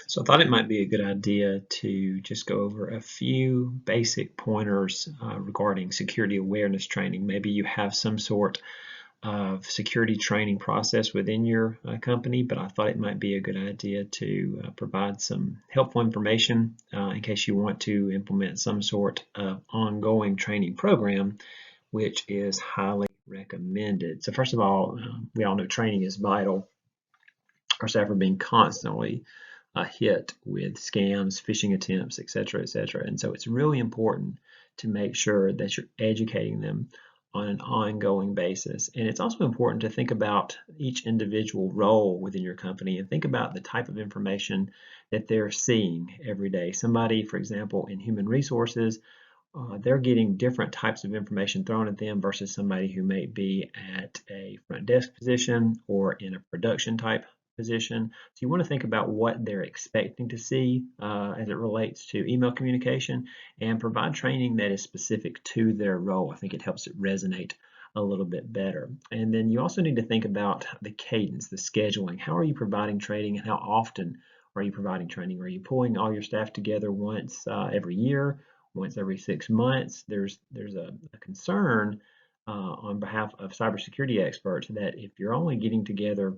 So I thought it might be a good idea to just go over a few basic pointers regarding security awareness training. Maybe you have some sort of security training process within your company, but I thought it might be a good idea to provide some helpful information in case you want to implement some sort of ongoing training program, which is highly recommended. So first of all, we all know training is vital. Our staff are being constantly hit with scams, phishing attempts, et cetera, et cetera. And so it's really important to make sure that you're educating them on an ongoing basis. And it's also important to think about each individual role within your company and think about the type of information that they're seeing every day. Somebody, for example, in human resources, they're getting different types of information thrown at them versus somebody who may be at a front desk position or in a production type position. So you want to think about what they're expecting to see as it relates to email communication and provide training that is specific to their role. I think it helps it resonate a little bit better. And then you also need to think about the cadence, the scheduling. How are you providing training and how often are you providing training? Are you pulling all your staff together once every year? Once every 6 months? There's a concern on behalf of cybersecurity experts that if you're only getting together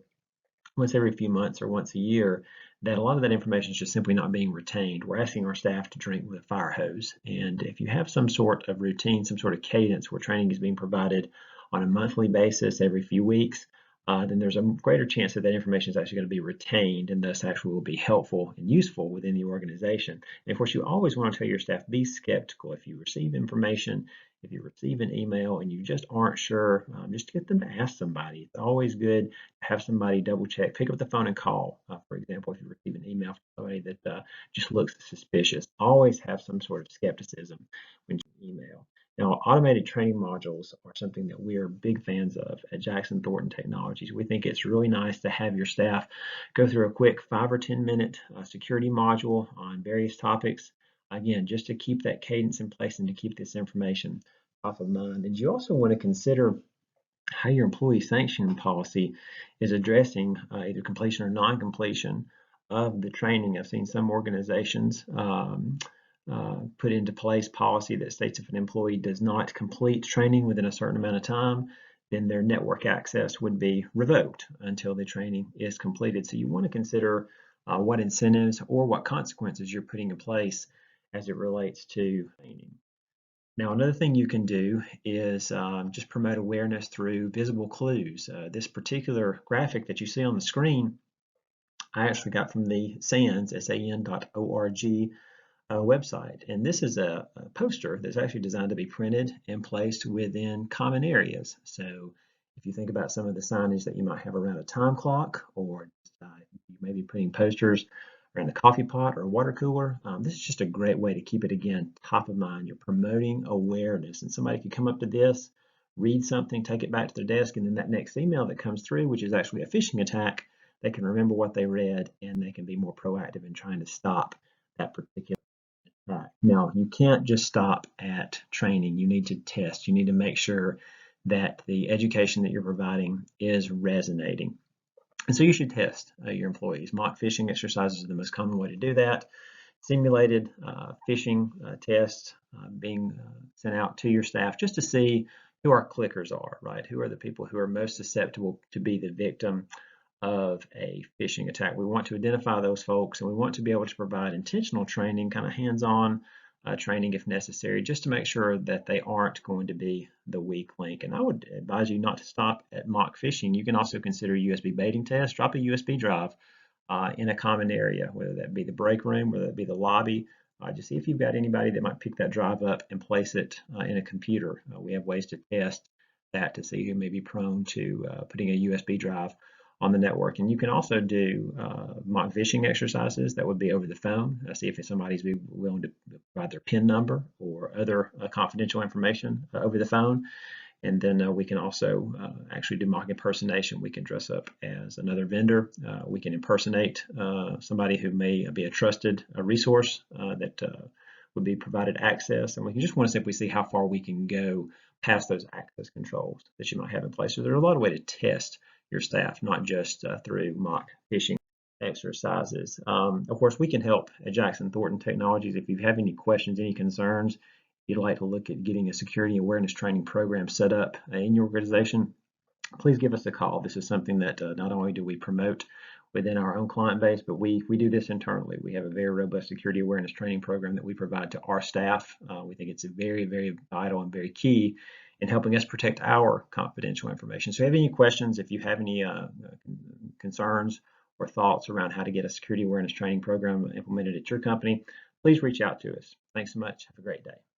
once every few months or once a year, that a lot of that information is just simply not being retained. We're asking our staff to drink with a fire hose. And if you have some sort of routine, some sort of cadence where training is being provided on a monthly basis every few weeks, then there's a greater chance that that information is actually going to be retained and thus actually will be helpful and useful within the organization. And of course, you always want to tell your staff, be skeptical. If you receive information, if you receive an email and you just aren't sure, just get them to ask somebody. It's always good to have somebody double check, pick up the phone and call. For example, if you receive an email from somebody that just looks suspicious, always have some sort of skepticism when you email. Now, automated training modules are something that we are big fans of at Jackson Thornton Technologies. We think it's really nice to have your staff go through a quick 5 or 10 minute security module on various topics. Again, just to keep that cadence in place and to keep this information top of mind. And you also want to consider how your employee sanction policy is addressing either completion or non-completion of the training. I've seen some organizations put into place policy that states if an employee does not complete training within a certain amount of time, then their network access would be revoked until the training is completed. So you want to consider what incentives or what consequences you're putting in place as it relates to training. Now, another thing you can do is just promote awareness through visible clues. This particular graphic that you see on the screen, I actually got from the SANS, san.org website. And this is a poster that's actually designed to be printed and placed within common areas. So if you think about some of the signage that you might have around a time clock, or you may be putting posters around a coffee pot or a water cooler, this is just a great way to keep it, again, top of mind. You're promoting awareness, and somebody could come up to this, read something, take it back to their desk, and then that next email that comes through, which is actually a phishing attack, they can remember what they read and they can be more proactive in trying to stop that particular attack. Now, you can't just stop at training. You need to test. You need to make sure that the education that you're providing is resonating. And so you should test your employees. Mock phishing exercises are the most common way to do that. Simulated phishing tests being sent out to your staff just to see who our clickers are, right? Who are the people who are most susceptible to be the victim of a phishing attack. We want to identify those folks, and we want to be able to provide intentional training, kind of hands-on training if necessary, just to make sure that they aren't going to be the weak link. And I would advise you not to stop at mock phishing. You can also consider USB baiting tests. Drop a USB drive in a common area, whether that be the break room, whether it be the lobby. Just see if you've got anybody that might pick that drive up and place it in a computer. We have ways to test that to see who may be prone to putting a USB drive on the network. And you can also do mock phishing exercises that would be over the phone. See if somebody's willing to provide their PIN number or other confidential information over the phone. And then we can also actually do mock impersonation. We can dress up as another vendor. We can impersonate somebody who may be a trusted resource that would be provided access. And we can just want to simply see how far we can go past those access controls that you might have in place. So there's a lot of ways to test your staff, not just through mock phishing exercises. Of course, we can help at Jackson Thornton Technologies. If you have any questions, any concerns, you'd like to look at getting a security awareness training program set up in your organization, please give us a call. This is something that not only do we promote within our own client base, but we do this internally. We have a very robust security awareness training program that we provide to our staff. We think it's a very, very vital and very key in helping us protect our confidential information. So if you have any questions, if you have any concerns or thoughts around how to get a security awareness training program implemented at your company, please reach out to us. Thanks so much. Have a great day.